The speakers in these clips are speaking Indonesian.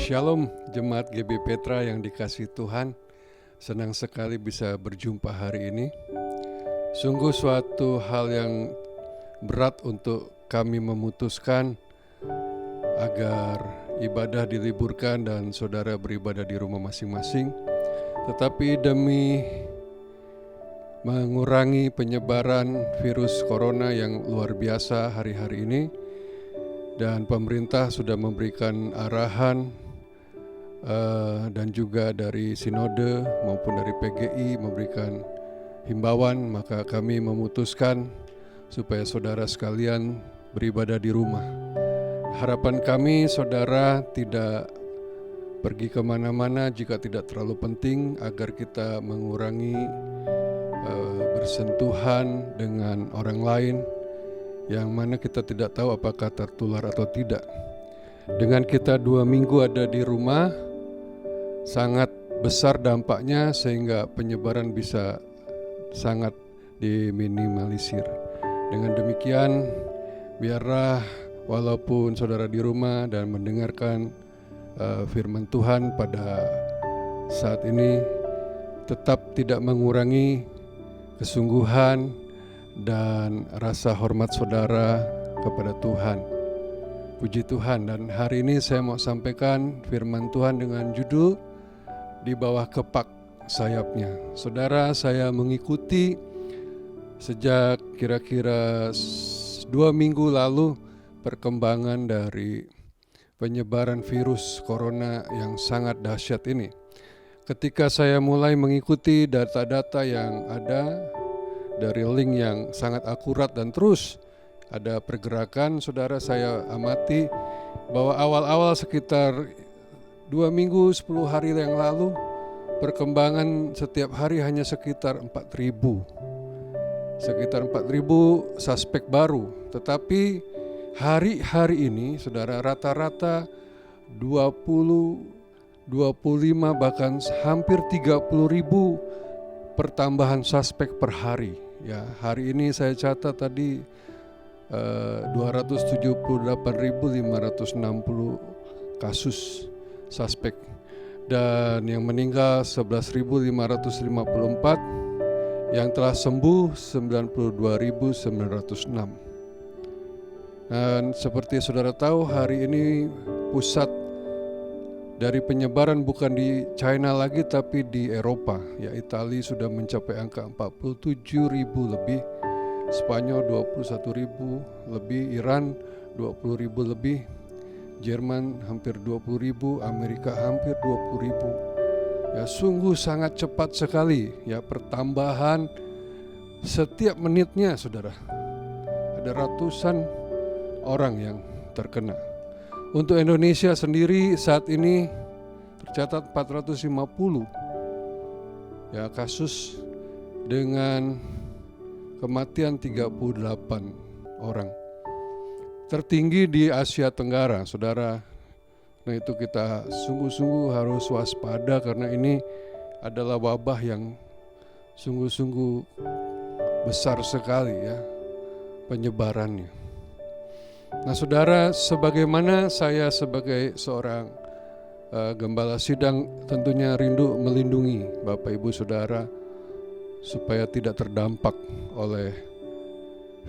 Shalom Jemaat GB Petra yang dikasihi Tuhan. Senang sekali bisa berjumpa hari ini. Sungguh suatu hal yang berat untuk kami memutuskan agar ibadah diliburkan dan saudara beribadah di rumah masing-masing. Tetapi demi mengurangi penyebaran virus corona yang luar biasa hari-hari ini, dan pemerintah sudah memberikan arahan dan juga dari Sinode maupun dari PGI memberikan himbauan, maka kami memutuskan supaya saudara sekalian beribadah di rumah. Harapan kami saudara tidak pergi kemana-mana jika tidak terlalu penting, agar kita mengurangi bersentuhan dengan orang lain yang mana kita tidak tahu apakah tertular atau tidak. Dengan kita 2 minggu ada di rumah, sangat besar dampaknya sehingga penyebaran bisa sangat diminimalisir. Dengan demikian, biarlah walaupun saudara di rumah dan mendengarkan firman Tuhan pada saat ini, tetap tidak mengurangi kesungguhan dan rasa hormat saudara kepada Tuhan. Puji Tuhan. Dan hari ini saya mau sampaikan firman Tuhan dengan judul Di Bawah Kepak Sayapnya. Saudara, saya mengikuti sejak kira-kira 2 minggu lalu perkembangan dari penyebaran virus corona yang sangat dahsyat ini. Ketika saya mulai mengikuti data-data yang ada dari link yang sangat akurat dan terus ada pergerakan, saudara, saya amati bahwa awal-awal sekitar 2 minggu 10 hari yang lalu, perkembangan setiap hari hanya sekitar 4.000. Sekitar 4.000 suspek baru. Tetapi hari-hari ini, saudara, rata-rata 20, 25 bahkan hampir 30.000 pertambahan suspek per hari. Ya, hari ini saya catat tadi 278.560 kasus suspek, dan yang meninggal 11.554, yang telah sembuh 92.906. Dan seperti saudara tahu, hari ini pusat dari penyebaran bukan di China lagi tapi di Eropa. Ya, Italia sudah mencapai angka 47.000 lebih, Spanyol 21.000 lebih, Iran 20.000 lebih, Jerman hampir 20.000, Amerika hampir 20.000. Ya, sungguh sangat cepat sekali ya pertambahan setiap menitnya, saudara. Ada ratusan orang yang terkena. Untuk Indonesia sendiri saat ini tercatat 450 ya kasus dengan kematian 38 orang. Tertinggi di Asia Tenggara, saudara. Nah, itu kita sungguh-sungguh harus waspada karena ini adalah wabah yang sungguh-sungguh besar sekali ya penyebarannya. Nah, saudara, sebagaimana saya sebagai seorang gembala sidang tentunya rindu melindungi Bapak Ibu Saudara supaya tidak terdampak oleh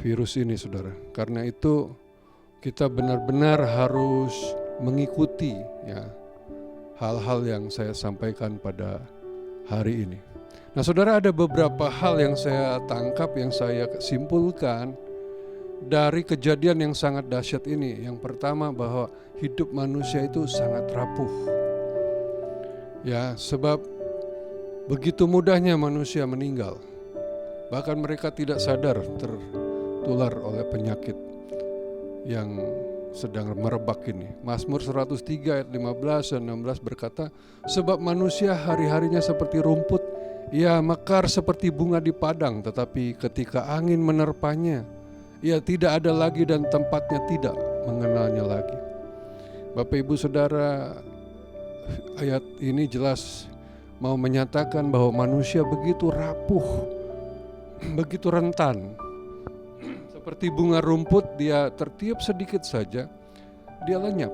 virus ini, saudara. Karena itu kita benar-benar harus mengikuti ya hal-hal yang saya sampaikan pada hari ini. Nah, saudara, ada beberapa hal yang saya tangkap, yang saya simpulkan dari kejadian yang sangat dahsyat ini. Yang pertama, bahwa hidup manusia itu sangat rapuh. Ya, sebab begitu mudahnya manusia meninggal. Bahkan mereka tidak sadar tertular oleh penyakit yang sedang merebak ini. Mazmur 103 ayat 15 dan 16 berkata, sebab manusia hari-harinya seperti rumput, ia mekar seperti bunga di padang, tetapi ketika angin menerpanya, ia tidak ada lagi dan tempatnya tidak mengenalnya lagi. Bapak Ibu Saudara, ayat ini jelas mau menyatakan bahwa manusia begitu rapuh, begitu rentan. Seperti bunga rumput, dia tertiup sedikit saja, dia lenyap.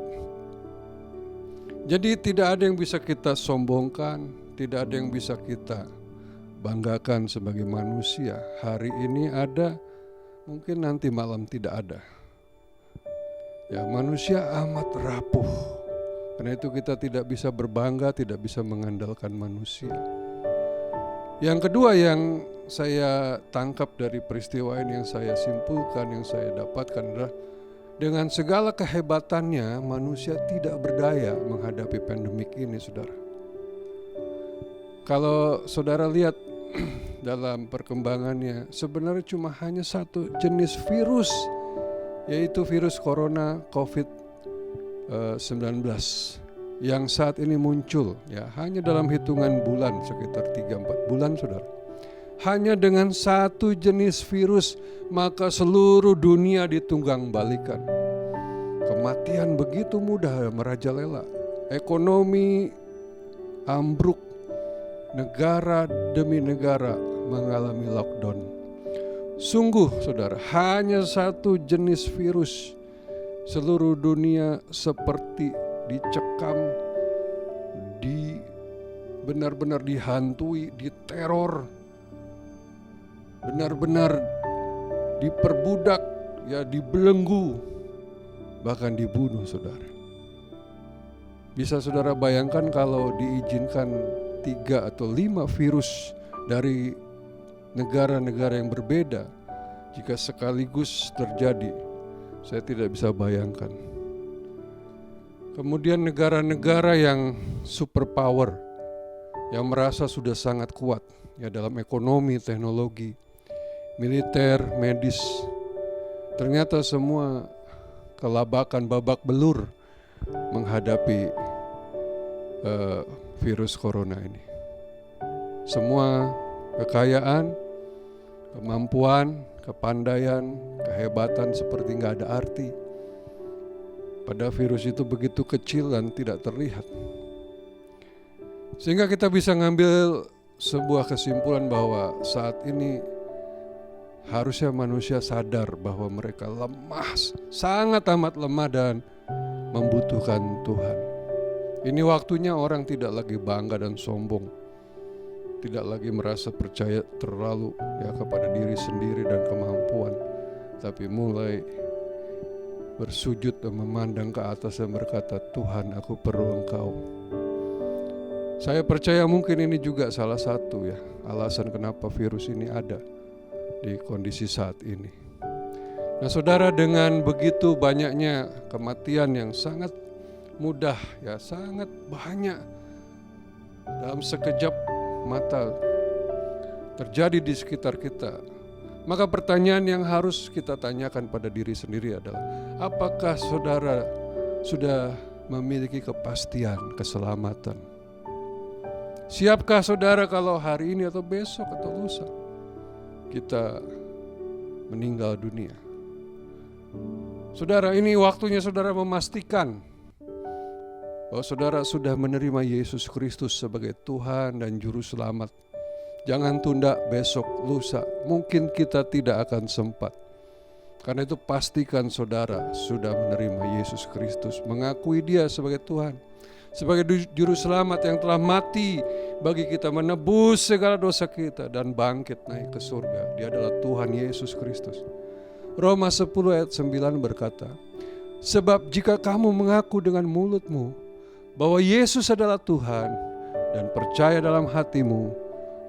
Jadi tidak ada yang bisa kita sombongkan, tidak ada yang bisa kita banggakan sebagai manusia. Hari ini ada, mungkin nanti malam tidak ada. Ya, manusia amat rapuh. Karena itu kita tidak bisa berbangga, tidak bisa mengandalkan manusia. Yang kedua yang saya tangkap dari peristiwa ini, yang saya simpulkan, yang saya dapatkan adalah dengan segala kehebatannya manusia tidak berdaya menghadapi pandemik ini, saudara. Kalau saudara lihat dalam perkembangannya, sebenarnya cuma hanya satu jenis virus, yaitu virus corona COVID-19 yang saat ini muncul, ya, hanya dalam hitungan bulan, sekitar 3-4 bulan, saudara. Hanya dengan satu jenis virus maka seluruh dunia ditunggang balikan. Kematian begitu mudah merajalela, ekonomi ambruk, negara demi negara mengalami lockdown. Sungguh saudara, hanya satu jenis virus, seluruh dunia seperti dicekam, benar-benar dihantui, diteror, benar-benar diperbudak, ya, dibelenggu, bahkan dibunuh, saudara. Bisa saudara bayangkan kalau diizinkan 3 atau 5 virus dari negara-negara yang berbeda, jika sekaligus terjadi, saya tidak bisa bayangkan. Kemudian negara-negara yang superpower, yang merasa sudah sangat kuat, ya, dalam ekonomi, teknologi, militer, medis, ternyata semua kelabakan, babak belur menghadapi virus corona ini. Semua kekayaan, kemampuan, kepandaian, kehebatan seperti nggak ada arti. Pada virus itu begitu kecil dan tidak terlihat. Sehingga kita bisa ngambil sebuah kesimpulan bahwa saat ini harusnya manusia sadar bahwa mereka lemah, sangat amat lemah dan membutuhkan Tuhan. Ini waktunya orang tidak lagi bangga dan sombong, tidak lagi merasa percaya terlalu, ya, kepada diri sendiri dan kemampuan, tapi mulai bersujud dan memandang ke atas dan berkata, Tuhan, aku perlu Engkau. Saya percaya mungkin ini juga salah satu, ya, alasan kenapa virus ini ada di kondisi saat ini. Nah, saudara, dengan begitu banyaknya kematian yang sangat mudah, ya, sangat banyak dalam sekejap mata terjadi di sekitar kita, maka pertanyaan yang harus kita tanyakan pada diri sendiri adalah, apakah saudara sudah memiliki kepastian keselamatan? Siapkah saudara kalau hari ini atau besok atau lusa kita meninggal dunia? Saudara, ini waktunya saudara memastikan bahwa saudara sudah menerima Yesus Kristus sebagai Tuhan dan Juru Selamat. Jangan tunda besok, lusa. Mungkin kita tidak akan sempat. Karena itu pastikan saudara sudah menerima Yesus Kristus, mengakui Dia sebagai Tuhan, sebagai Juru Selamat yang telah mati bagi kita, menebus segala dosa kita dan bangkit naik ke surga. Dia adalah Tuhan Yesus Kristus. Roma 10 ayat 9 berkata, sebab jika kamu mengaku dengan mulutmu bahwa Yesus adalah Tuhan dan percaya dalam hatimu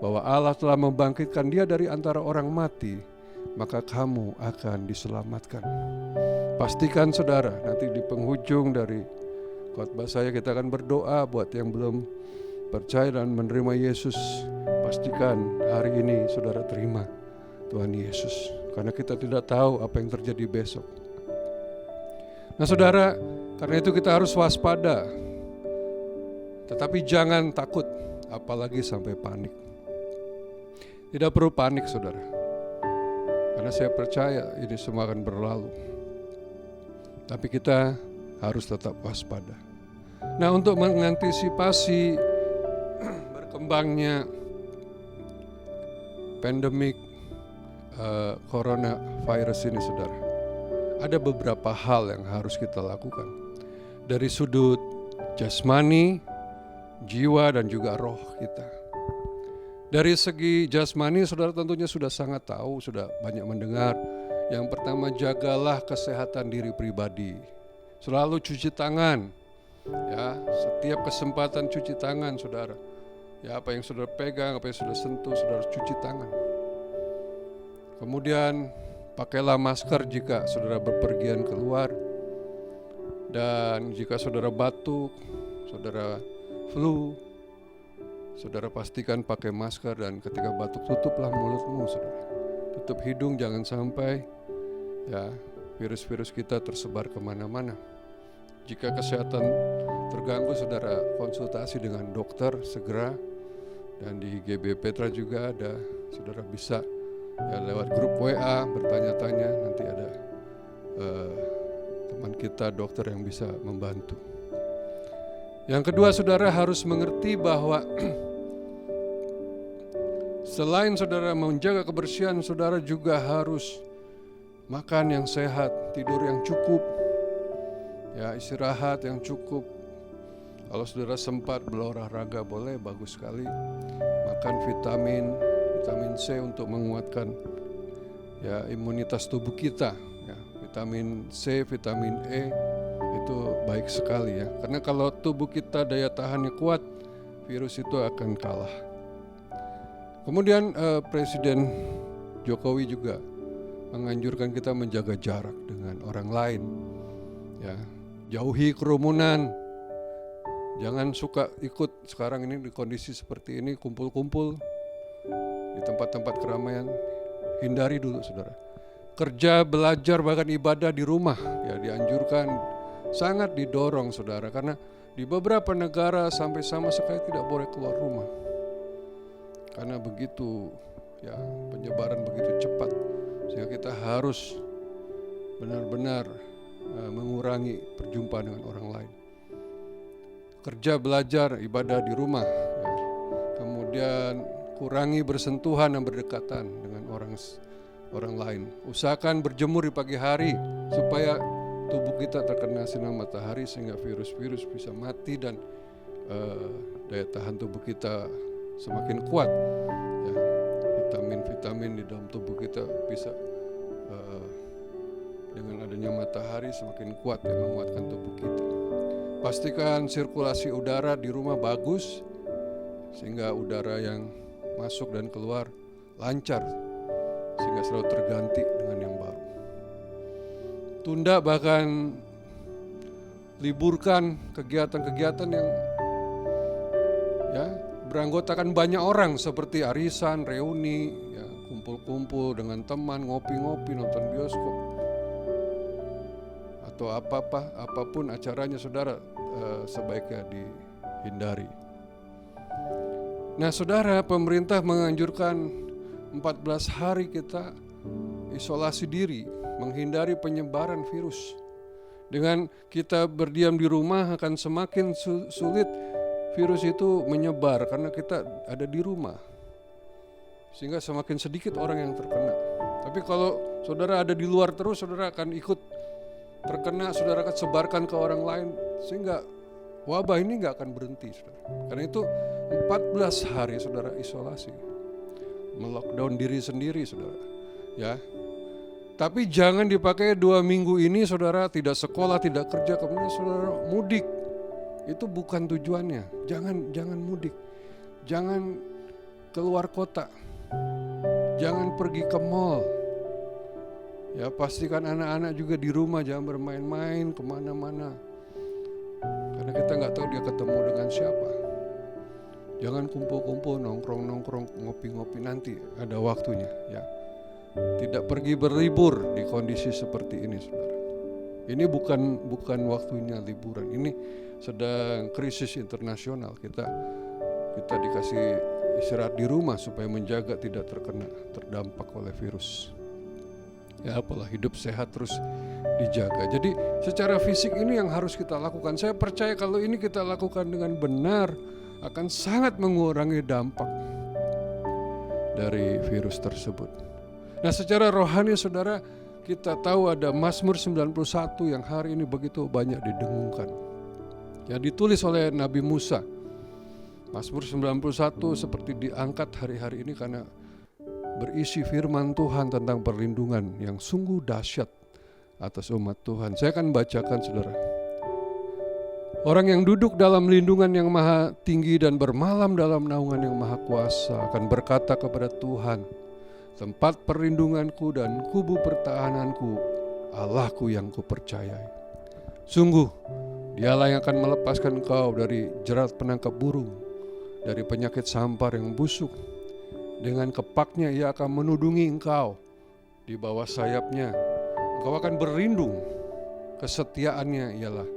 bahwa Allah telah membangkitkan Dia dari antara orang mati, maka kamu akan diselamatkan. Pastikan saudara, nanti di penghujung dari khotbah saya kita akan berdoa buat yang belum percaya dan menerima Yesus. Pastikan hari ini saudara terima Tuhan Yesus, karena kita tidak tahu apa yang terjadi besok. Nah saudara, karena itu kita harus waspada, tetapi jangan takut, apalagi sampai panik. Tidak perlu panik saudara, karena saya percaya ini semua akan berlalu. Tapi kita harus tetap waspada. Nah, untuk mengantisipasi berkembangnya pandemik coronavirus ini saudara, ada beberapa hal yang harus kita lakukan. Dari sudut jasmani, jiwa, dan juga roh kita. Dari segi jasmani, saudara tentunya sudah sangat tahu, sudah banyak mendengar. Yang pertama, jagalah kesehatan diri pribadi. Selalu cuci tangan. Ya, setiap kesempatan cuci tangan, saudara. Ya, apa yang saudara pegang, apa yang saudara sentuh, saudara cuci tangan. Kemudian, pakailah masker jika saudara bepergian keluar. Dan jika saudara batuk, saudara flu, saudara pastikan pakai masker, dan ketika batuk tutuplah mulutmu, saudara. Tutup hidung, jangan sampai ya virus-virus kita tersebar kemana-mana. Jika kesehatan terganggu, saudara konsultasi dengan dokter segera. Dan di GB Petra juga ada, saudara bisa ya lewat grup WA bertanya-tanya, nanti ada teman kita dokter yang bisa membantu. Yang kedua, saudara harus mengerti bahwa selain saudara menjaga kebersihan, saudara juga harus makan yang sehat, tidur yang cukup, ya istirahat yang cukup. Kalau saudara sempat berolahraga boleh, bagus sekali. Makan vitamin C untuk menguatkan ya imunitas tubuh kita. Ya, vitamin C, vitamin E itu baik sekali ya. Karena kalau tubuh kita daya tahannya kuat, virus itu akan kalah. Kemudian Presiden Jokowi juga menganjurkan kita menjaga jarak dengan orang lain. Ya, jauhi kerumunan. Jangan suka ikut sekarang ini di kondisi seperti ini, kumpul-kumpul di tempat-tempat keramaian. Hindari dulu, saudara. Kerja, belajar, bahkan ibadah di rumah ya dianjurkan, sangat didorong, saudara, karena di beberapa negara sampai sama sekali tidak boleh keluar rumah. Karena begitu ya penyebaran begitu cepat, sehingga kita harus benar-benar mengurangi perjumpaan dengan orang lain. Kerja, belajar, ibadah di rumah ya. Kemudian kurangi bersentuhan dan berdekatan dengan orang lain. Usahakan berjemur di pagi hari supaya tubuh kita terkena sinar matahari sehingga virus-virus bisa mati dan daya tahan tubuh kita semakin kuat ya. Vitamin-vitamin di dalam tubuh kita bisa dengan adanya matahari semakin kuat ya, menguatkan tubuh kita. Pastikan sirkulasi udara di rumah bagus sehingga udara yang masuk dan keluar lancar, sehingga selalu terganti dengan yang baru. Tunda bahkan liburkan kegiatan-kegiatan yang ya beranggotakan banyak orang seperti arisan, reuni, ya, kumpul-kumpul dengan teman, ngopi-ngopi, nonton bioskop, atau apapun acaranya, saudara, sebaiknya dihindari. Nah, saudara, pemerintah menganjurkan 14 hari kita isolasi diri, menghindari penyebaran virus. Dengan kita berdiam di rumah akan semakin sulit virus itu menyebar karena kita ada di rumah, sehingga semakin sedikit orang yang terkena. Tapi kalau saudara ada di luar terus, saudara akan ikut terkena, saudara akan sebarkan ke orang lain, sehingga wabah ini gak akan berhenti, saudara. Karena itu 14 hari saudara isolasi, melockdown diri sendiri, saudara ya. Tapi jangan dipakai 2 minggu ini saudara tidak sekolah, tidak kerja, kemudian saudara mudik. Itu bukan tujuannya. Jangan mudik, jangan keluar kota, jangan pergi ke mall. Ya, pastikan anak-anak juga di rumah, jangan bermain-main kemana-mana, karena kita nggak tahu dia ketemu dengan siapa. Jangan kumpul-kumpul, nongkrong-nongkrong, ngopi-ngopi, nanti ada waktunya ya. Tidak pergi berlibur di kondisi seperti ini, saudara. Ini bukan waktunya liburan. Ini sedang krisis internasional. Kita dikasih istirahat di rumah supaya menjaga tidak terdampak oleh virus. Ya, apalah, hidup sehat terus dijaga. Jadi secara fisik ini yang harus kita lakukan. Saya percaya kalau ini kita lakukan dengan benar akan sangat mengurangi dampak dari virus tersebut. Nah, secara rohani, saudara, kita tahu ada Mazmur 91 yang hari ini begitu banyak didengungkan. yang ditulis oleh Nabi Musa. Mazmur 91 seperti diangkat hari-hari ini karena berisi firman Tuhan tentang perlindungan yang sungguh dahsyat atas umat Tuhan. Saya akan bacakan, saudara. Orang yang duduk dalam lindungan yang maha tinggi dan bermalam dalam naungan yang maha kuasa akan berkata kepada Tuhan, tempat perlindunganku dan kubu pertahananku, Allahku yang kupercayai. Sungguh, Dialah yang akan melepaskan engkau dari jerat penangkap burung, dari penyakit sampar yang busuk. Dengan kepaknya ia akan menudungi engkau, di bawah sayapnya engkau akan berlindung. Kesetiaannya ialah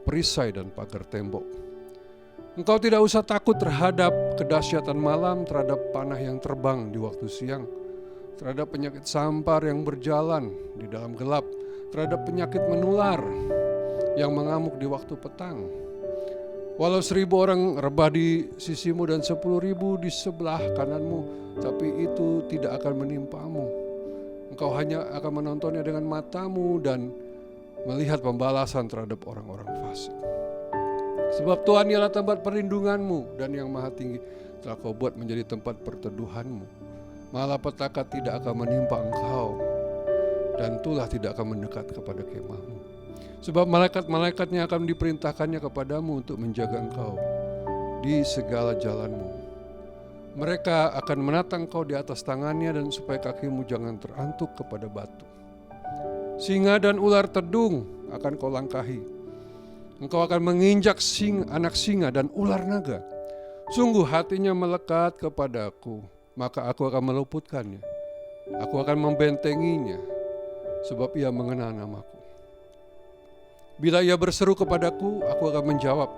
perisai dan pagar tembok. Engkau tidak usah takut terhadap kedahsyatan malam, terhadap panah yang terbang di waktu siang, terhadap penyakit sampar yang berjalan di dalam gelap, terhadap penyakit menular yang mengamuk di waktu petang. Walau 1.000 orang rebah di sisimu dan 10.000 di sebelah kananmu, tapi itu tidak akan menimpamu. Engkau hanya akan menontonnya dengan matamu dan melihat pembalasan terhadap orang-orang fasik. Sebab Tuhan ialah tempat perlindunganmu, dan yang maha tinggi telah kau buat menjadi tempat perteduhanmu. Malapetaka tidak akan menimpa engkau, dan tulah tidak akan mendekat kepada kemahmu. Sebab malaikat-malaikatnya akan diperintahkannya kepadamu untuk menjaga engkau di segala jalanmu. Mereka akan menatang engkau di atas tangannya, dan supaya kakimu jangan terantuk kepada batu. Singa dan ular tedung akan kau langkahi. Engkau akan menginjak anak singa dan ular naga. Sungguh hatinya melekat kepadaku, maka aku akan meluputkannya. Aku akan membentenginya, sebab ia mengenal namaku. Bila ia berseru kepadaku, aku akan menjawab.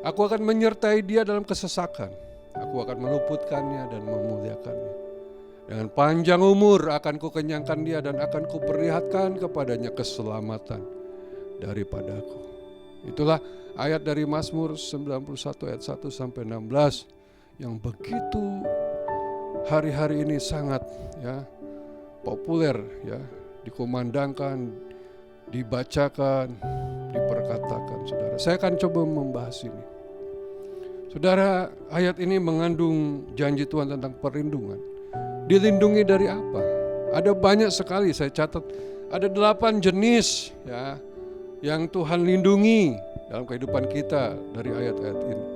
Aku akan menyertai dia dalam kesesakan. Aku akan meluputkannya dan memuliakannya. Dengan panjang umur akan kukenyangkan dia, dan akan kuperlihatkan kepadanya keselamatan daripadaku. Itulah ayat dari Mazmur 91 ayat 1 sampai 16 yang begitu hari-hari ini sangat populer, dikumandangkan, dibacakan, diperkatakan, saudara. Saya akan coba membahas ini. Saudara, ayat ini mengandung janji Tuhan tentang perlindungan. Dilindungi dari apa? Ada banyak sekali, saya catat ada 8 jenis yang Tuhan lindungi dalam kehidupan kita dari ayat-ayat ini.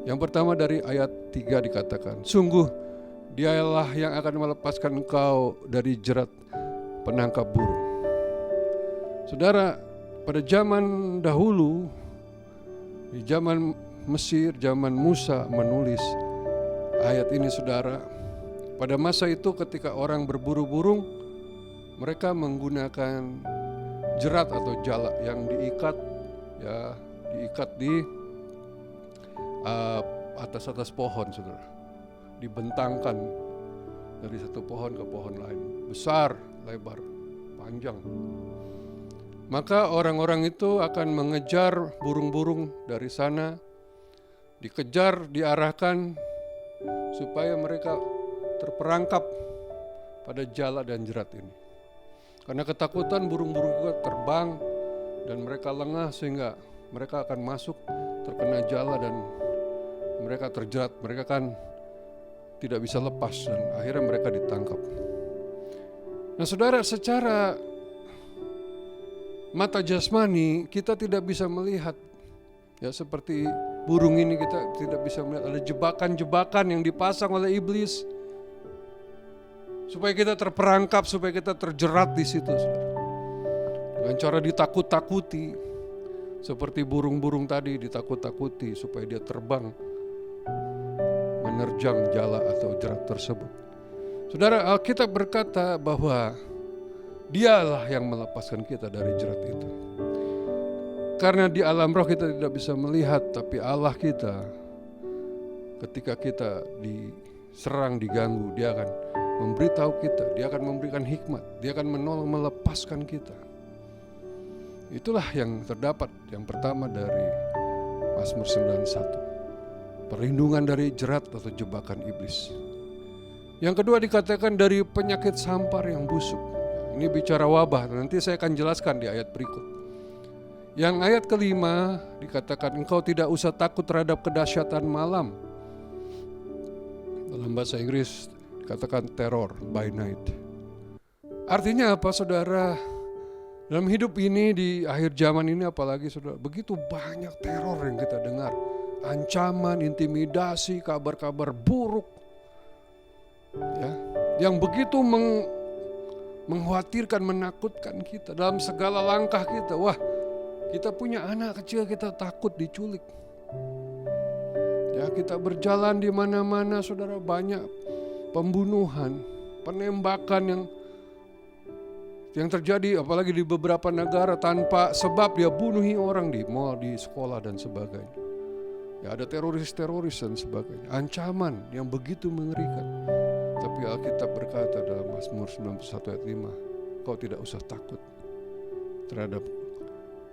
Yang pertama dari ayat 3 dikatakan, sungguh Dialah yang akan melepaskan engkau dari jerat penangkap burung. Saudara, pada zaman dahulu, di zaman Mesir, zaman Musa menulis ayat ini, saudara. Pada masa itu ketika orang berburu burung, mereka menggunakan jerat atau jala yang diikat di atas pohon, saudara. Dibentangkan dari satu pohon ke pohon lain, besar, lebar, panjang. Maka orang-orang itu akan mengejar burung-burung dari sana, dikejar, diarahkan supaya mereka terperangkap pada jala dan jerat ini. Karena ketakutan burung-burung itu terbang dan mereka lengah, sehingga mereka akan masuk terkena jala dan mereka terjerat, mereka kan tidak bisa lepas dan akhirnya mereka ditangkap. Nah, saudara, secara mata jasmani kita tidak bisa melihat, seperti burung ini kita tidak bisa melihat ada jebakan-jebakan yang dipasang oleh iblis supaya kita terperangkap, supaya kita terjerat di situ, saudara. Dengan cara ditakut-takuti, seperti burung-burung tadi ditakut-takuti supaya dia terbang menerjang jala atau jerat tersebut. Saudara, Alkitab berkata bahwa Dialah yang melepaskan kita dari jerat itu. Karena di alam roh kita tidak bisa melihat, tapi Allah kita ketika kita diserang, diganggu, Dia akan memberitahu kita, Dia akan memberikan hikmat, Dia akan menolong, melepaskan kita. Itulah yang terdapat yang pertama dari Mazmur 91. Perlindungan dari jerat atau jebakan iblis. Yang kedua dikatakan dari penyakit sampar yang busuk. Ini bicara wabah, nanti saya akan jelaskan di ayat berikut. Yang ayat kelima dikatakan engkau tidak usah takut terhadap kedahsyatan malam. Dalam bahasa Inggris dikatakan terror by night. Artinya apa saudara? Dalam hidup ini di akhir zaman ini apalagi saudara, begitu banyak teror yang kita dengar. Ancaman, intimidasi, kabar-kabar buruk. Ya, yang begitu mengkhawatirkan, menakutkan kita dalam segala langkah kita. Wah, kita punya anak kecil, kita takut diculik. Ya, kita berjalan di mana-mana saudara, banyak pembunuhan, penembakan yang terjadi apalagi di beberapa negara tanpa sebab dia bunuhi orang di mall, di sekolah dan sebagainya. Ya, ada teroris-teroris dan sebagainya. Ancaman yang begitu mengerikan. Tapi Alkitab berkata dalam Mazmur 91 ayat 5, kau tidak usah takut terhadap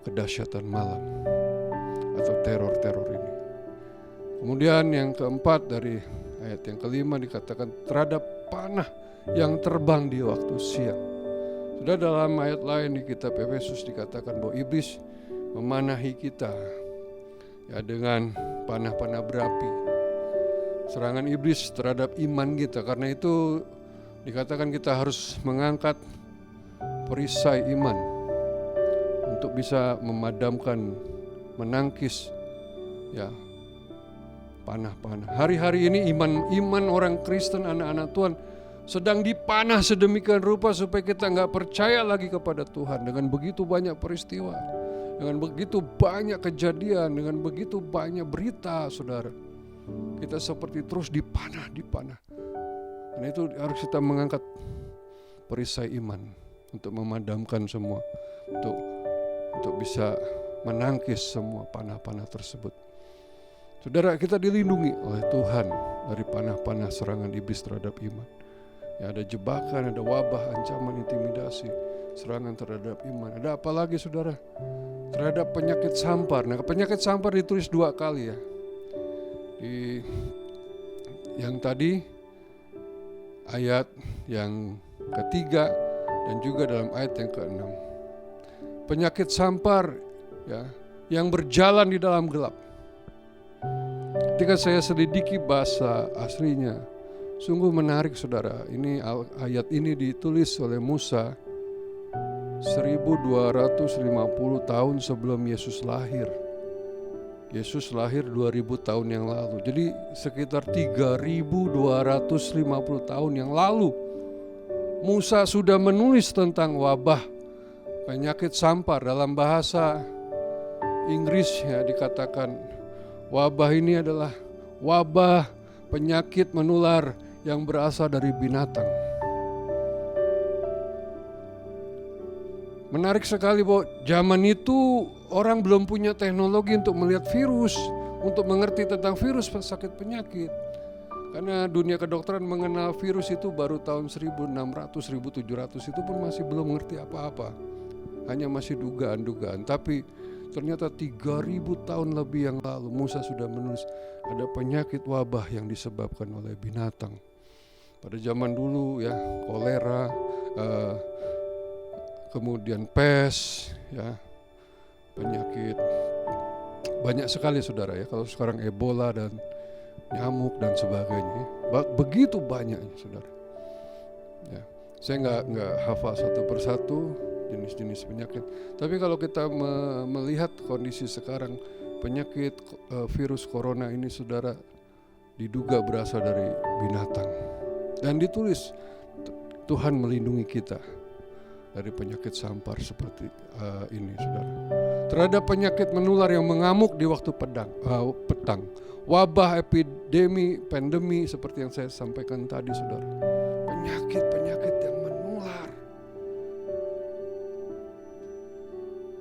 kedahsyatan malam atau teror-teror ini. Kemudian yang keempat dari ayat yang kelima dikatakan terhadap panah yang terbang di waktu siang. Sudah dalam ayat lain di kitab Efesus dikatakan bahwa iblis memanahi kita ya dengan panah-panah berapi. Serangan iblis terhadap iman kita. Karena itu dikatakan kita harus mengangkat perisai iman untuk bisa memadamkan, menangkis ya panah-panah. Hari-hari ini iman orang Kristen, anak-anak Tuhan sedang dipanah sedemikian rupa supaya kita gak percaya lagi kepada Tuhan. Dengan begitu banyak peristiwa, dengan begitu banyak kejadian, dengan begitu banyak berita saudara, kita seperti terus dipanah. Karena itu harus kita mengangkat perisai iman untuk memadamkan semua, untuk bisa menangkis semua panah-panah tersebut. Saudara, kita dilindungi oleh Tuhan dari panah-panah serangan iblis terhadap iman. Ya, ada jebakan, ada wabah, ancaman, intimidasi, serangan terhadap iman. Ada apa lagi saudara? Terhadap penyakit sampar. Nah, penyakit sampar ditulis 2 kali ya. Di yang tadi ayat yang ketiga dan juga dalam ayat yang ke-6. Penyakit sampar ya, yang berjalan di dalam gelap. Ketika saya selidiki bahasa aslinya, sungguh menarik saudara. Ini ayat ini ditulis oleh Musa 1250 tahun sebelum Yesus lahir. Yesus lahir 2000 tahun yang lalu. Jadi sekitar 3250 tahun yang lalu Musa sudah menulis tentang wabah penyakit sampar. Dalam bahasa Inggris ya dikatakan wabah ini adalah wabah penyakit menular yang berasal dari binatang. Menarik sekali bahwa zaman itu orang belum punya teknologi untuk melihat virus, untuk mengerti tentang virus sakit penyakit. Karena dunia kedokteran mengenal virus itu baru tahun 1600, 1700 itu pun masih belum mengerti apa-apa. Hanya masih dugaan-dugaan. Tapi ternyata 3000 tahun lebih yang lalu Musa sudah menulis ada penyakit wabah yang disebabkan oleh binatang. Pada zaman dulu ya kolera, kemudian pes, ya penyakit banyak sekali saudara ya. Kalau sekarang Ebola dan nyamuk dan sebagainya, begitu banyaknya saudara. Ya, saya nggak hafal satu persatu jenis-jenis penyakit. Tapi kalau kita melihat kondisi sekarang, penyakit virus corona ini saudara diduga berasal dari binatang. Dan ditulis Tuhan melindungi kita dari penyakit sampar seperti ini saudara. Terhadap penyakit menular yang mengamuk di waktu petang. Wabah, epidemi, pandemi seperti yang saya sampaikan tadi saudara. Penyakit-penyakit yang menular.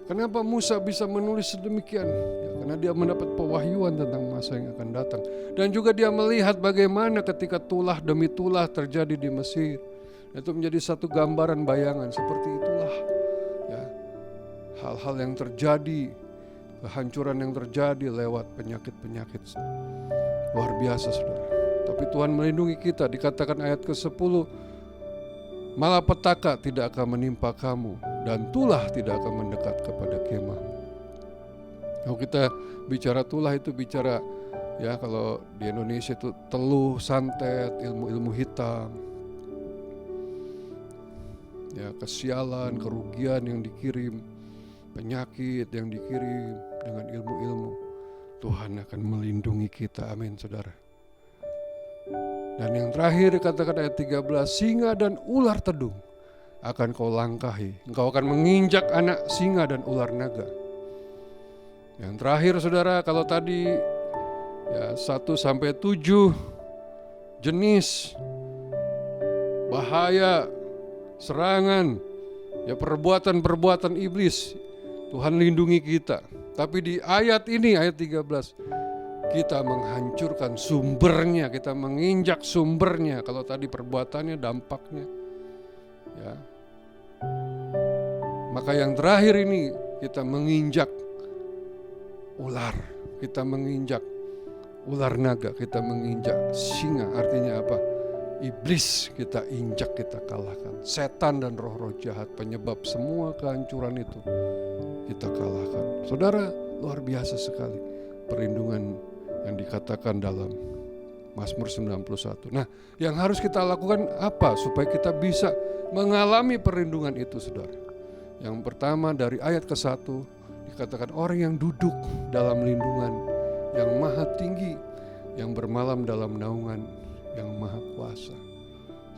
Kenapa Musa bisa menulis sedemikian? Ya, karena dia mendapat pewahyuan tentang masa yang akan datang. Dan juga dia melihat bagaimana ketika tulah demi tulah terjadi di Mesir. Itu menjadi satu gambaran bayangan seperti itulah ya, hal-hal yang terjadi, kehancuran yang terjadi lewat penyakit-penyakit luar biasa saudara. Tapi Tuhan melindungi kita. Dikatakan ayat ke-10, malapetaka tidak akan menimpa kamu dan tulah tidak akan mendekat kepada kemahmu. Kalau kita bicara tulah itu bicara, ya kalau di Indonesia itu teluh, santet, ilmu-ilmu hitam, ya kesialan, kerugian yang dikirim, penyakit yang dikirim dengan ilmu-ilmu. Tuhan akan melindungi kita, amin saudara. Dan yang terakhir dikatakan ayat 13, singa dan ular tedung akan kau langkahi, engkau akan menginjak anak singa dan ular naga. Yang terakhir saudara, kalau tadi ya 1-7 jenis bahaya, serangan, ya perbuatan-perbuatan iblis, Tuhan lindungi kita. Tapi di ayat ini, ayat 13, kita menghancurkan sumbernya, kita menginjak sumbernya. Kalau tadi perbuatannya, dampaknya, ya. Maka yang terakhir ini kita menginjak ular, kita menginjak ular naga, kita menginjak singa. Artinya apa? Iblis kita injak, kita kalahkan. Setan dan roh-roh jahat penyebab semua kehancuran itu kita kalahkan. Saudara, luar biasa sekali perlindungan yang dikatakan dalam Mazmur 91. Nah, yang harus kita lakukan apa supaya kita bisa mengalami perlindungan itu, saudara? Yang pertama dari ayat ke-1 dikatakan orang yang duduk dalam lindungan yang maha tinggi, yang bermalam dalam naungan yang maha kuasa.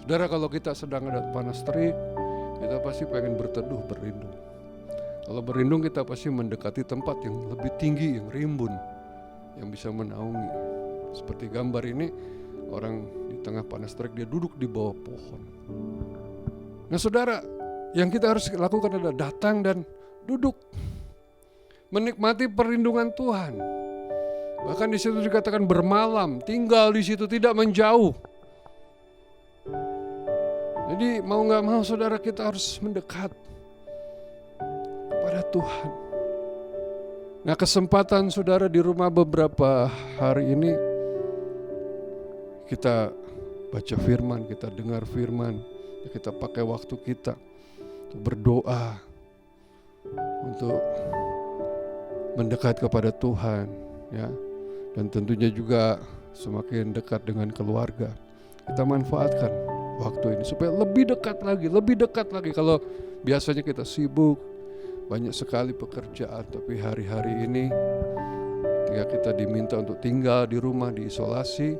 Saudara, kalau kita sedang ada panas terik, kita pasti pengen berteduh, berlindung. Kalau berlindung kita pasti mendekati tempat yang lebih tinggi, yang rimbun, yang bisa menaungi. Seperti gambar ini, orang di tengah panas terik, dia duduk di bawah pohon. Nah saudara, yang kita harus lakukan adalah datang dan duduk, menikmati perlindungan Tuhan. Bahkan di situ dikatakan bermalam, tinggal di situ, tidak menjauh. Jadi mau nggak mau saudara, kita harus mendekat kepada Tuhan. Nah, kesempatan saudara di rumah beberapa hari ini, kita baca firman, kita dengar firman, kita pakai waktu kita untuk berdoa, untuk mendekat kepada Tuhan, ya. Dan tentunya juga semakin dekat dengan keluarga. Kita manfaatkan waktu ini supaya lebih dekat lagi. Kalau biasanya kita sibuk, banyak sekali pekerjaan, tapi hari-hari ini ketika kita diminta untuk tinggal di rumah, diisolasi,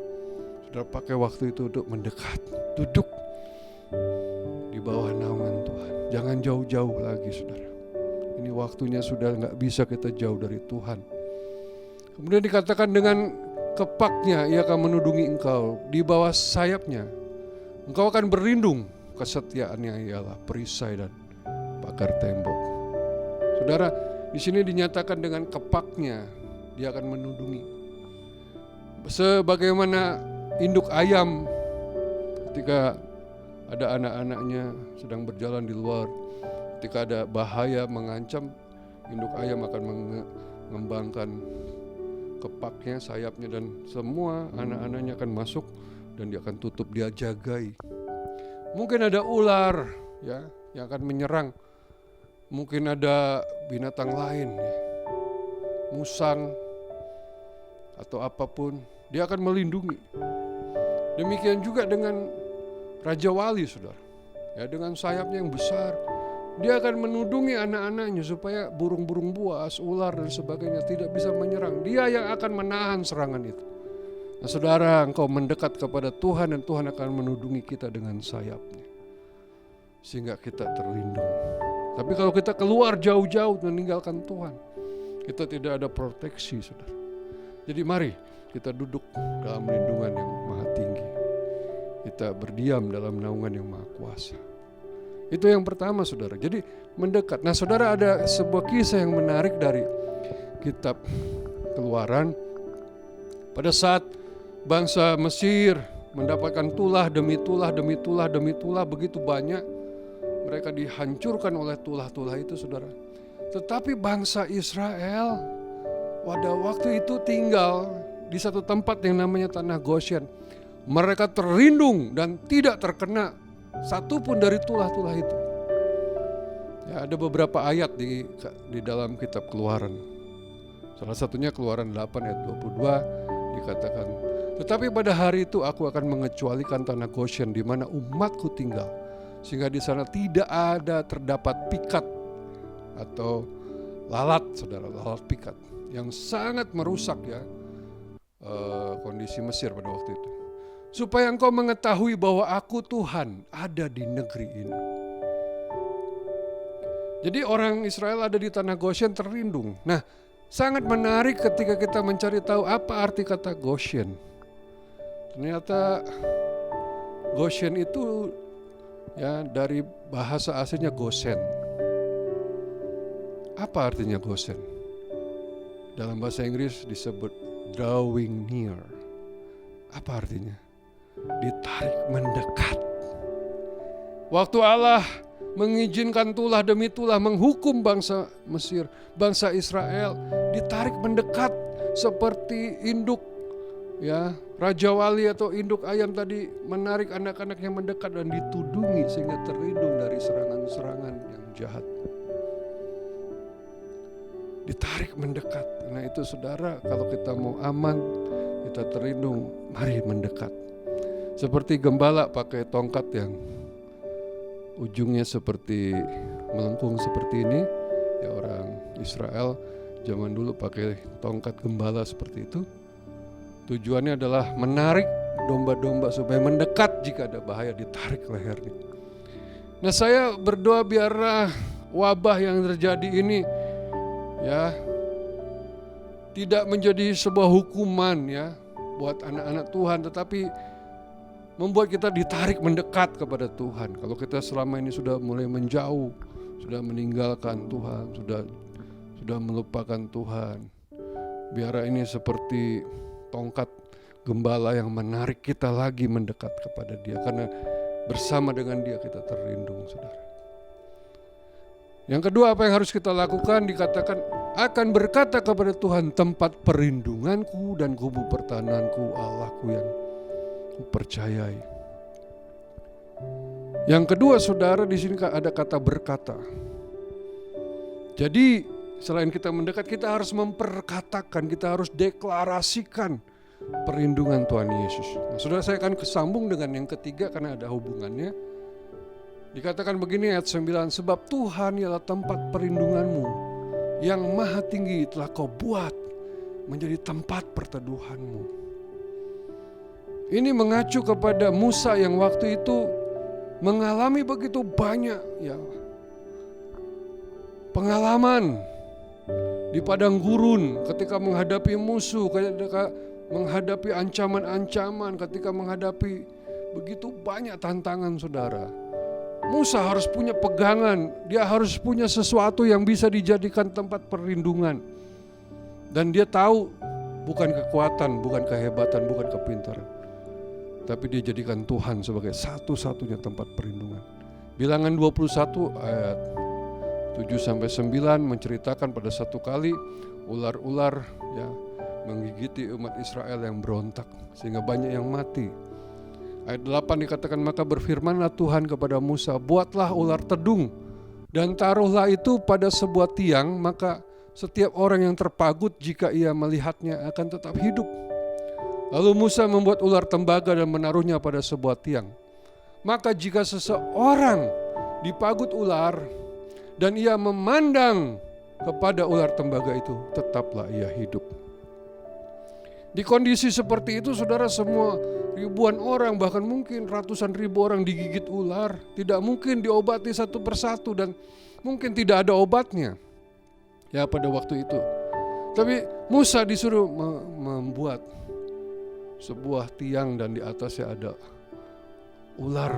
saudara pakai waktu itu untuk mendekat, duduk di bawah naungan Tuhan. Jangan jauh-jauh lagi, saudara. Ini waktunya sudah gak bisa kita jauh dari Tuhan. Kemudian dikatakan dengan kepaknya ia akan menudungi engkau, di bawah sayapnya engkau akan berlindung, kesetiaannya ialah perisai dan pagar tembok. Saudara, di sini dinyatakan dengan kepaknya dia akan menudungi. Sebagaimana induk ayam ketika ada anak-anaknya sedang berjalan di luar, ketika ada bahaya mengancam, induk ayam akan mengembangkan kepaknya, sayapnya, dan semua anak-anaknya akan masuk dan dia akan tutup, dia jagai. Mungkin ada ular, ya, yang akan menyerang. Mungkin ada binatang lain, ya, musang atau apapun, dia akan melindungi. Demikian juga dengan Raja Wali, saudara, ya, dengan sayapnya yang besar, dia akan menudungi anak-anaknya supaya burung-burung buas, ular dan sebagainya tidak bisa menyerang. Dia yang akan menahan serangan itu. Nah saudara, engkau mendekat kepada Tuhan dan Tuhan akan menudungi kita dengan sayapnya, sehingga kita terlindung. Tapi kalau kita keluar jauh-jauh meninggalkan Tuhan, kita tidak ada proteksi, saudara. Jadi mari kita duduk dalam lindungan yang maha tinggi. Kita berdiam dalam naungan yang maha kuasa. Itu yang pertama, saudara. Jadi mendekat. Nah saudara, ada sebuah kisah yang menarik dari kitab Keluaran. Pada saat bangsa Mesir mendapatkan tulah demi tulah demi tulah demi tulah begitu banyak, mereka dihancurkan oleh tulah-tulah itu, saudara. Tetapi bangsa Israel pada waktu itu tinggal di satu tempat yang namanya tanah Goshen. Mereka terlindung dan tidak terkena satu pun dari tulah-tulah itu. Ya, ada beberapa ayat di dalam kitab Keluaran. Salah satunya Keluaran 8 ayat 22 dikatakan, tetapi pada hari itu aku akan mengecualikan tanah Goshen di mana umatku tinggal, sehingga di sana tidak ada terdapat pikat atau lalat, saudara, lalat pikat yang sangat merusak ya kondisi Mesir pada waktu itu. Supaya engkau mengetahui bahwa aku Tuhan ada di negeri ini. Jadi orang Israel ada di tanah Goshen terlindung. Nah, sangat menarik ketika kita mencari tahu apa arti kata Goshen. Ternyata Goshen itu ya dari bahasa aslinya Gosen. Apa artinya Gosen? Dalam bahasa Inggris disebut drawing near. Apa artinya? Ditarik mendekat. Waktu Allah mengizinkan tulah demi tulah menghukum bangsa Mesir, bangsa Israel, ditarik mendekat seperti induk ya, raja wali atau induk ayam tadi menarik anak-anaknya mendekat dan ditudungi sehingga terlindung dari serangan-serangan yang jahat. Ditarik mendekat. Nah itu saudara, kalau kita mau aman, kita terlindung, mari mendekat. Seperti gembala pakai tongkat yang ujungnya seperti melengkung seperti ini, ya orang Israel zaman dulu pakai tongkat gembala seperti itu. Tujuannya adalah menarik domba-domba supaya mendekat jika ada bahaya, ditarik lehernya. Nah saya berdoa biarlah wabah yang terjadi ini ya tidak menjadi sebuah hukuman ya buat anak-anak Tuhan, tetapi membuat kita ditarik mendekat kepada Tuhan. Kalau kita selama ini sudah mulai menjauh, sudah meninggalkan Tuhan, sudah melupakan Tuhan, biar ini seperti tongkat gembala yang menarik kita lagi mendekat kepada Dia, karena bersama dengan Dia kita terlindung, saudara. Yang kedua, apa yang harus kita lakukan? Dikatakan akan berkata kepada Tuhan, tempat perlindunganku dan kubu pertahananku, Allahku yang kupercayai. Yang kedua, saudara, di sini ada kata berkata. Jadi selain kita mendekat, kita harus memperkatakan, kita harus deklarasikan perlindungan Tuhan Yesus. Nah, saudara, saya akan kesambung dengan yang ketiga karena ada hubungannya. Dikatakan begini ayat 9, sebab Tuhan ialah tempat perlindunganmu yang maha tinggi telah kau buat menjadi tempat perteduhanmu. Ini mengacu kepada Musa yang waktu itu mengalami begitu banyak ya pengalaman di padang gurun ketika menghadapi musuh, ketika menghadapi ancaman-ancaman, ketika menghadapi begitu banyak tantangan, saudara. Musa harus punya pegangan, dia harus punya sesuatu yang bisa dijadikan tempat perlindungan. Dan dia tahu bukan kekuatan, bukan kehebatan, bukan kepintaran, tapi dia jadikan Tuhan sebagai satu-satunya tempat perlindungan. Bilangan 21 ayat 7-9 menceritakan pada satu kali ular-ular ya menggigiti umat Israel yang berontak sehingga banyak yang mati. Ayat 8 dikatakan, maka berfirmanlah Tuhan kepada Musa, buatlah ular tedung dan taruhlah itu pada sebuah tiang, maka setiap orang yang terpagut jika ia melihatnya akan tetap hidup. Lalu Musa membuat ular tembaga dan menaruhnya pada sebuah tiang. Maka jika seseorang dipagut ular dan ia memandang kepada ular tembaga itu, tetaplah ia hidup. Di kondisi seperti itu, saudara, semua ribuan orang, bahkan mungkin ratusan ribu orang digigit ular, tidak mungkin diobati satu persatu dan mungkin tidak ada obatnya ya pada waktu itu. Tapi Musa disuruh membuat sebuah tiang dan di atasnya ada ular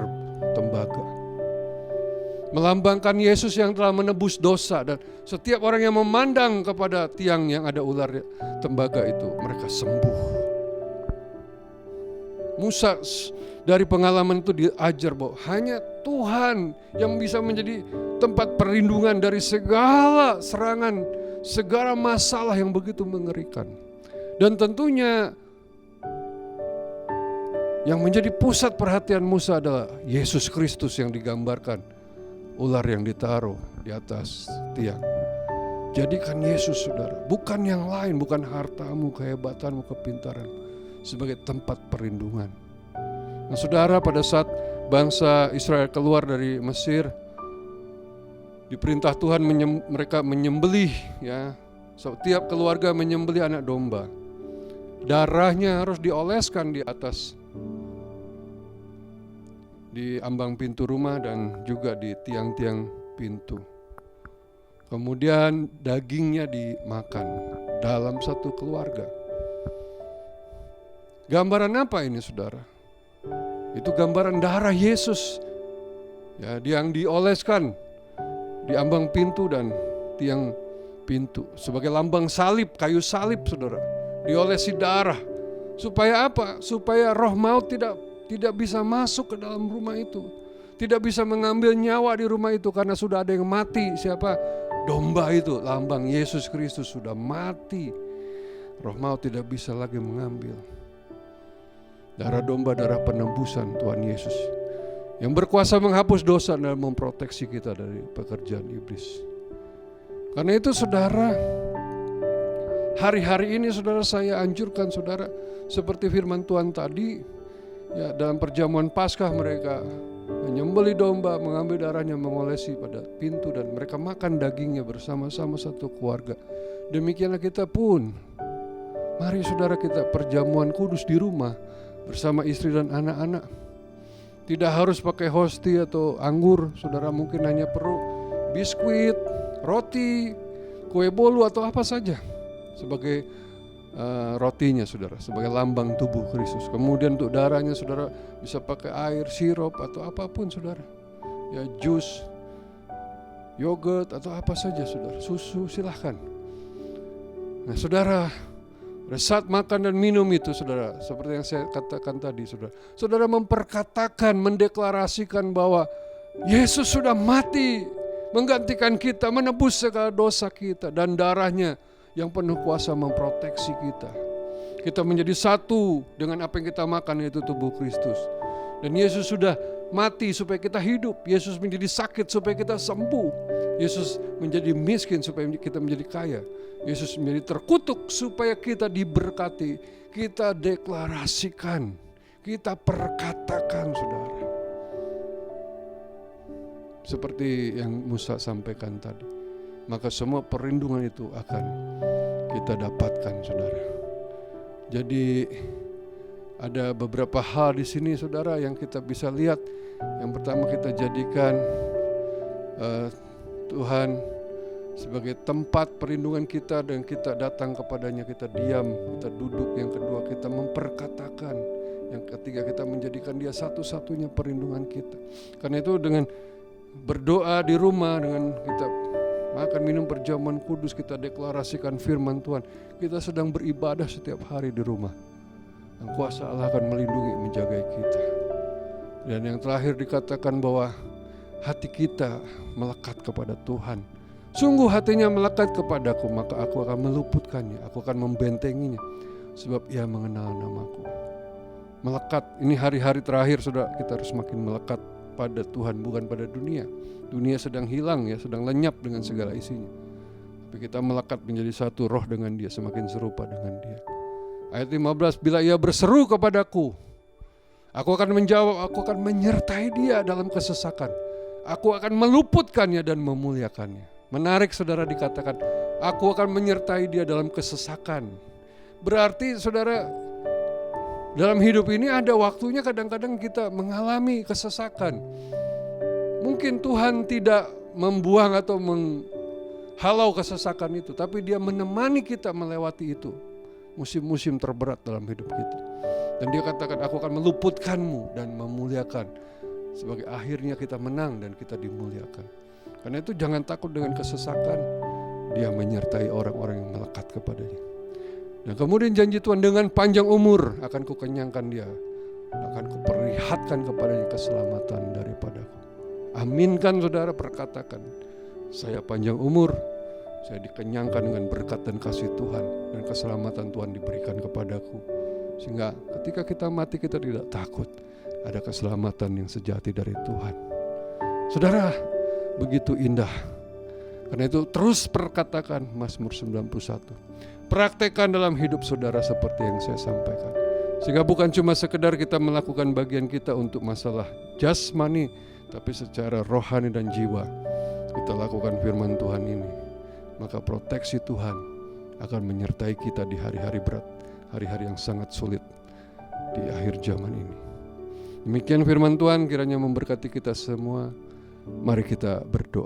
tembaga, melambangkan Yesus yang telah menebus dosa. Dan setiap orang yang memandang kepada tiang yang ada ular tembaga itu, mereka sembuh. Musa dari pengalaman itu diajar bahwa hanya Tuhan yang bisa menjadi tempat perlindungan dari segala serangan, segala masalah yang begitu mengerikan. Dan tentunya yang menjadi pusat perhatian Musa adalah Yesus Kristus yang digambarkan ular yang ditaruh di atas tiang. Jadikan Yesus saudara, bukan yang lain, bukan hartamu, kehebatanmu, kepintaran, sebagai tempat perlindungan. Nah saudara, pada saat bangsa Israel keluar dari Mesir, diperintah Tuhan mereka menyembelih, ya, setiap keluarga menyembelih anak domba. Darahnya harus dioleskan di atas, di ambang pintu rumah dan juga di tiang-tiang pintu. Kemudian dagingnya dimakan dalam satu keluarga. Gambaran apa ini saudara? Itu gambaran darah Yesus, ya, yang dioleskan di ambang pintu dan tiang pintu. Sebagai lambang salib, kayu salib saudara, diolesi darah. Supaya apa? Supaya roh maut tidak bisa masuk ke dalam rumah itu. Tidak bisa mengambil nyawa di rumah itu karena sudah ada yang mati. Siapa? Domba itu, lambang Yesus Kristus sudah mati. Roh maut tidak bisa lagi mengambil. Darah domba, darah penebusan Tuhan Yesus, yang berkuasa menghapus dosa dan memproteksi kita dari pekerjaan iblis. Karena itu saudara, hari-hari ini saudara, saya anjurkan saudara, seperti firman Tuhan tadi, ya, dalam perjamuan Paskah mereka menyembelih domba, mengambil darahnya, mengolesi pada pintu, dan mereka makan dagingnya bersama-sama satu keluarga. Demikianlah kita pun, mari saudara, kita perjamuan kudus di rumah bersama istri dan anak-anak. Tidak harus pakai hosti atau anggur, saudara, mungkin hanya perlu biskuit, roti, kue bolu atau apa saja sebagai rotinya saudara, sebagai lambang tubuh Kristus. Kemudian untuk darahnya saudara bisa pakai air, sirup atau apapun saudara, ya, jus, yogurt atau apa saja saudara, susu, silahkan. Nah saudara, pada saat makan dan minum itu saudara, seperti yang saya katakan tadi saudara, saudara memperkatakan, mendeklarasikan bahwa Yesus sudah mati menggantikan kita, menebus segala dosa kita, dan darahnya yang penuh kuasa memproteksi kita. Kita menjadi satu dengan apa yang kita makan, yaitu tubuh Kristus. Dan Yesus sudah mati supaya kita hidup. Yesus menjadi sakit supaya kita sembuh. Yesus menjadi miskin supaya kita menjadi kaya. Yesus menjadi terkutuk supaya kita diberkati. Kita deklarasikan, kita perkatakan saudara. Seperti yang Musa sampaikan tadi. Maka semua perlindungan itu akan kita dapatkan saudara. Jadi ada beberapa hal di sini saudara yang kita bisa lihat. Yang pertama, kita jadikan Tuhan sebagai tempat perlindungan kita dan kita datang kepadanya, kita diam, kita duduk. Yang kedua, kita memperkatakan. Yang ketiga, kita menjadikan dia satu-satunya perlindungan kita. Karena itu dengan berdoa di rumah, dengan kita makan minum perjamuan kudus, kita deklarasikan firman Tuhan, kita sedang beribadah setiap hari di rumah, dan kuasa Allah akan melindungi, menjaga kita. Dan yang terakhir dikatakan bahwa hati kita melekat kepada Tuhan. Sungguh hatinya melekat kepadaku, maka aku akan meluputkannya, aku akan membentenginya, sebab ia mengenal namaku. Melekat, ini hari-hari terakhir saudara, kita harus makin melekat pada Tuhan, bukan pada dunia. Dunia sedang hilang, ya, sedang lenyap dengan segala isinya. Tapi kita melekat menjadi satu roh dengan dia, semakin serupa dengan dia. Ayat 15, bila ia berseru kepadaku, aku akan menjawab, aku akan menyertai dia dalam kesesakan. Aku akan meluputkannya dan memuliakannya. Menarik saudara, dikatakan, aku akan menyertai dia dalam kesesakan. Berarti saudara, dalam hidup ini ada waktunya kadang-kadang kita mengalami kesesakan. Mungkin Tuhan tidak membuang atau menghalau kesesakan itu, tapi dia menemani kita melewati itu, musim-musim terberat dalam hidup kita. Dan dia katakan, aku akan meluputkanmu dan memuliakan, sebagai akhirnya kita menang dan kita dimuliakan. Karena itu jangan takut dengan kesesakan, dia menyertai orang-orang yang melekat kepadanya. Dan kemudian janji Tuhan, dengan panjang umur akan kukenyangkan dia, akan kuperlihatkan kepadanya keselamatan daripadaku. Aminkan saudara, perkatakan, saya panjang umur, saya dikenyangkan dengan berkat dan kasih Tuhan, dan keselamatan Tuhan diberikan kepadaku. Sehingga ketika kita mati, kita tidak takut, ada keselamatan yang sejati dari Tuhan. Saudara, begitu indah Karena itu terus perkatakan Mazmur 91. Praktekkan dalam hidup saudara seperti yang saya sampaikan. Sehingga bukan cuma sekedar kita melakukan bagian kita untuk masalah jasmani, tapi secara rohani dan jiwa kita lakukan firman Tuhan ini. Maka proteksi Tuhan akan menyertai kita di hari-hari berat, hari-hari yang sangat sulit di akhir zaman ini. Demikian firman Tuhan, kiranya memberkati kita semua. Mari kita berdoa.